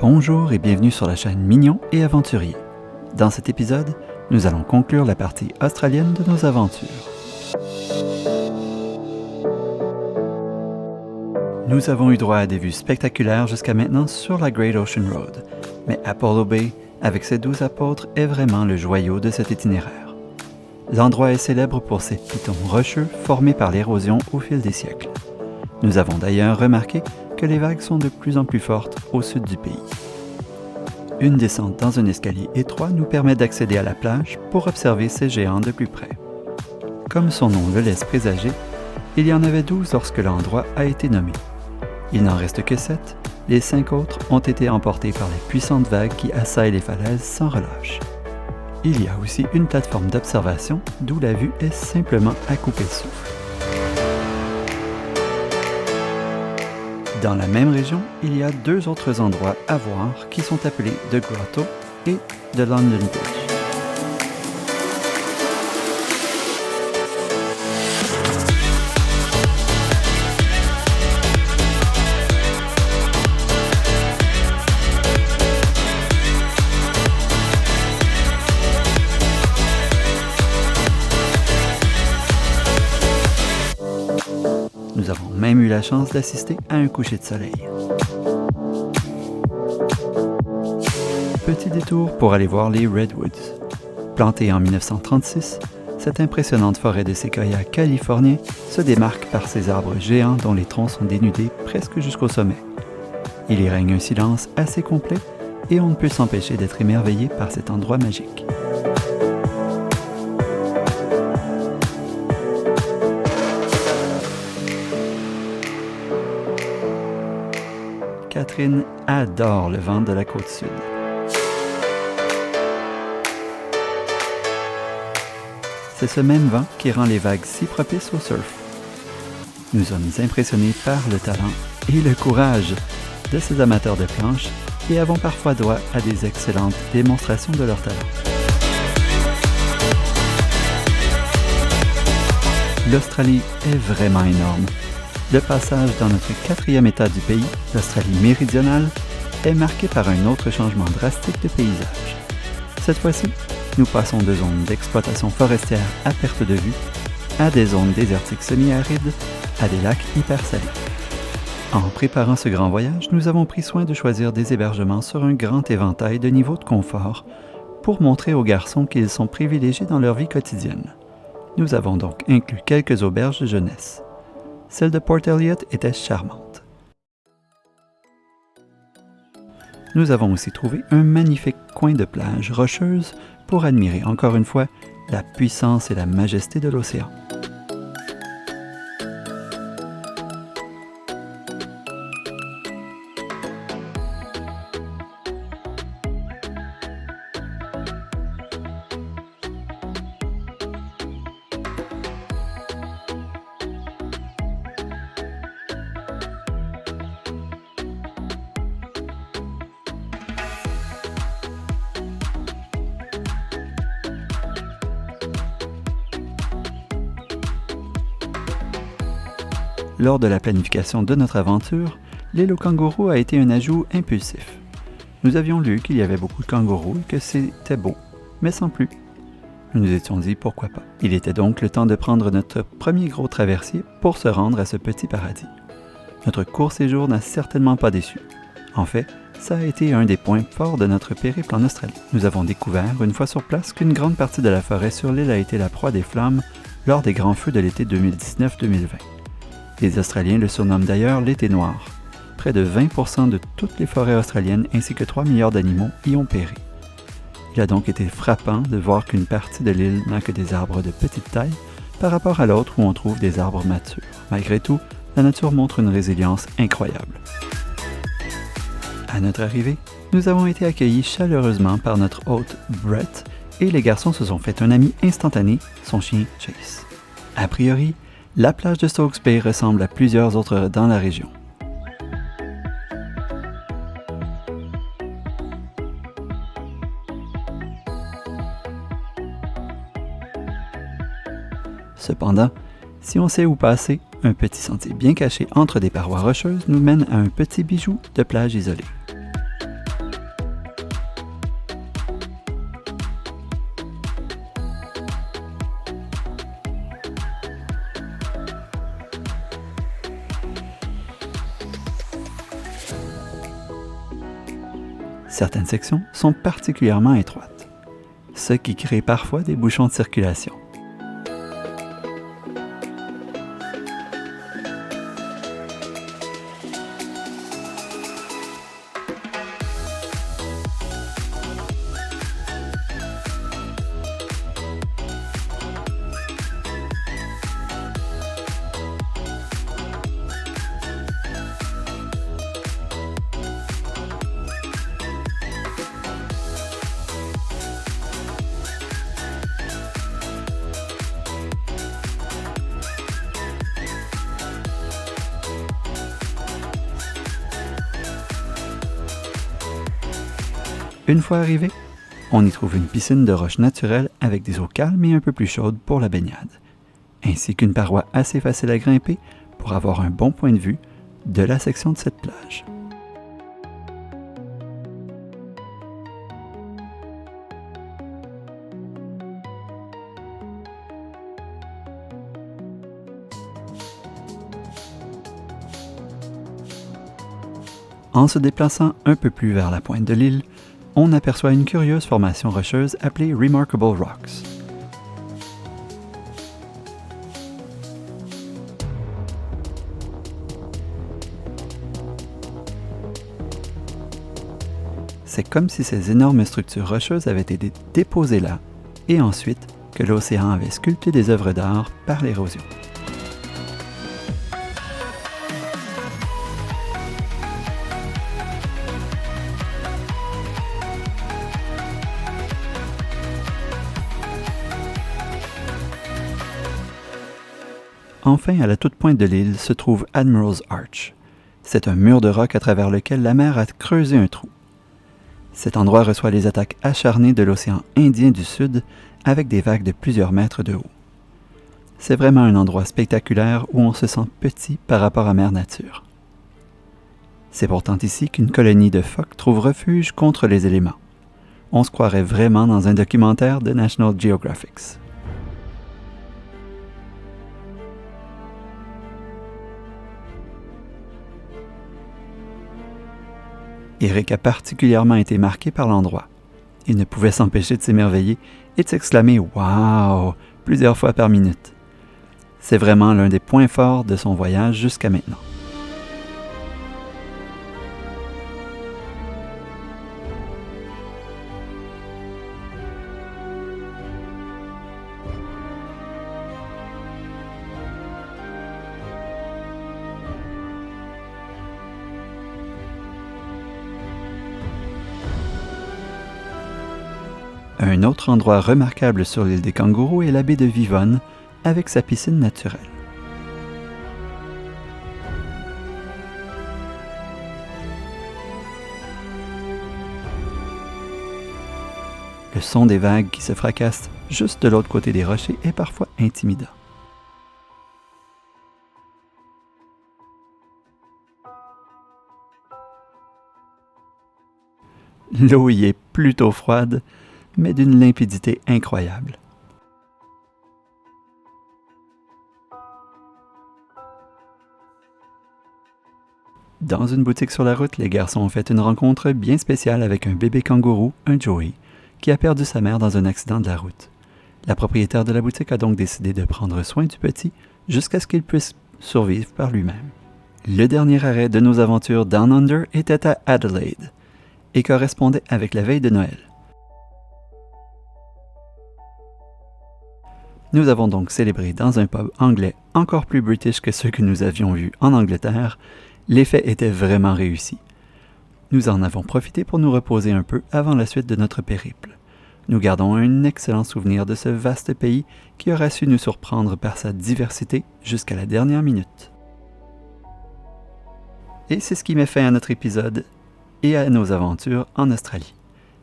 Bonjour et bienvenue sur la chaîne Mignon et Aventurier. Dans cet épisode, nous allons conclure la partie australienne de nos aventures. Nous avons eu droit à des vues spectaculaires jusqu'à maintenant sur la Great Ocean Road, mais Apollo Bay, avec ses 12 apôtres, est vraiment le joyau de cet itinéraire. L'endroit est célèbre pour ses pitons rocheux formés par l'érosion au fil des siècles. Nous avons d'ailleurs remarqué que les vagues sont de plus en plus fortes au sud du pays. Une descente dans un escalier étroit nous permet d'accéder à la plage pour observer ces géants de plus près. Comme son nom le laisse présager, il y en avait 12 lorsque l'endroit a été nommé. Il n'en reste que 7, les 5 autres ont été emportés par les puissantes vagues qui assaillent les falaises sans relâche. Il y a aussi une plateforme d'observation d'où la vue est simplement à couper le souffle. Dans la même région, il y a 2 autres endroits à voir qui sont appelés The Grotto et The London Bridge. Nous avons même eu la chance d'assister à un coucher de soleil. Petit détour pour aller voir les Redwoods. Plantée en 1936, cette impressionnante forêt de séquoias californiens se démarque par ses arbres géants dont les troncs sont dénudés presque jusqu'au sommet. Il y règne un silence assez complet et on ne peut s'empêcher d'être émerveillé par cet endroit magique. Catherine adore le vent de la côte sud. C'est ce même vent qui rend les vagues si propices au surf. Nous sommes impressionnés par le talent et le courage de ces amateurs de planche et avons parfois droit à des excellentes démonstrations de leur talent. L'Australie est vraiment énorme. Le passage dans notre 4e État du pays, l'Australie méridionale, est marqué par un autre changement drastique de paysage. Cette fois-ci, nous passons de zones d'exploitation forestière à perte de vue, à des zones désertiques semi-arides, à des lacs hyper salés. En préparant ce grand voyage, nous avons pris soin de choisir des hébergements sur un grand éventail de niveaux de confort pour montrer aux garçons qu'ils sont privilégiés dans leur vie quotidienne. Nous avons donc inclus quelques auberges de jeunesse. Celle de Port Elliot était charmante. Nous avons aussi trouvé un magnifique coin de plage rocheuse pour admirer encore une fois la puissance et la majesté de l'océan. Lors de la planification de notre aventure, l'île aux kangourous a été un ajout impulsif. Nous avions lu qu'il y avait beaucoup de kangourous et que c'était beau, mais sans plus. Nous nous étions dit pourquoi pas. Il était donc le temps de prendre notre premier gros traversier pour se rendre à ce petit paradis. Notre court séjour n'a certainement pas déçu. En fait, ça a été un des points forts de notre périple en Australie. Nous avons découvert, une fois sur place, qu'une grande partie de la forêt sur l'île a été la proie des flammes lors des grands feux de l'été 2019-2020. Les Australiens le surnomment d'ailleurs l'été noir. Près de 20% de toutes les forêts australiennes ainsi que 3 milliards d'animaux y ont péri. Il a donc été frappant de voir qu'une partie de l'île n'a que des arbres de petite taille par rapport à l'autre où on trouve des arbres matures. Malgré tout, la nature montre une résilience incroyable. À notre arrivée, nous avons été accueillis chaleureusement par notre hôte Brett et les garçons se sont fait un ami instantané, son chien Chase. A priori, la plage de Stokes Bay ressemble à plusieurs autres dans la région. Cependant, si on sait où passer, un petit sentier bien caché entre des parois rocheuses nous mène à un petit bijou de plage isolée. Certaines sections sont particulièrement étroites, ce qui crée parfois des bouchons de circulation. Une fois arrivé, on y trouve une piscine de roches naturelles avec des eaux calmes et un peu plus chaudes pour la baignade, ainsi qu'une paroi assez facile à grimper pour avoir un bon point de vue de la section de cette plage. En se déplaçant un peu plus vers la pointe de l'île, on aperçoit une curieuse formation rocheuse appelée Remarkable Rocks. C'est comme si ces énormes structures rocheuses avaient été déposées là, et ensuite que l'océan avait sculpté des œuvres d'art par l'érosion. Enfin, à la toute pointe de l'île se trouve Admiral's Arch. C'est un mur de roc à travers lequel la mer a creusé un trou. Cet endroit reçoit les attaques acharnées de l'océan Indien du Sud avec des vagues de plusieurs mètres de haut. C'est vraiment un endroit spectaculaire où on se sent petit par rapport à Mère Nature. C'est pourtant ici qu'une colonie de phoques trouve refuge contre les éléments. On se croirait vraiment dans un documentaire de National Geographic. Eric a particulièrement été marqué par l'endroit. Il ne pouvait s'empêcher de s'émerveiller et de s'exclamer « Wow !» plusieurs fois par minute. C'est vraiment l'un des points forts de son voyage jusqu'à maintenant. Un autre endroit remarquable sur l'île des Kangourous est la baie de Vivonne, avec sa piscine naturelle. Le son des vagues qui se fracassent juste de l'autre côté des rochers est parfois intimidant. L'eau y est plutôt froide, mais d'une limpidité incroyable. Dans une boutique sur la route, les garçons ont fait une rencontre bien spéciale avec un bébé kangourou, un Joey, qui a perdu sa mère dans un accident de la route. La propriétaire de la boutique a donc décidé de prendre soin du petit jusqu'à ce qu'il puisse survivre par lui-même. Le dernier arrêt de nos aventures Down Under était à Adelaide et correspondait avec la veille de Noël. Nous avons donc célébré dans un pub anglais encore plus british que ceux que nous avions vus en Angleterre. L'effet était vraiment réussi. Nous en avons profité pour nous reposer un peu avant la suite de notre périple. Nous gardons un excellent souvenir de ce vaste pays qui aura su nous surprendre par sa diversité jusqu'à la dernière minute. Et c'est ce qui met fin à notre épisode et à nos aventures en Australie.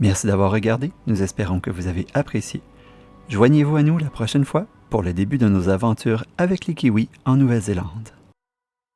Merci d'avoir regardé, nous espérons que vous avez apprécié. Joignez-vous à nous la prochaine fois pour le début de nos aventures avec les kiwis en Nouvelle-Zélande.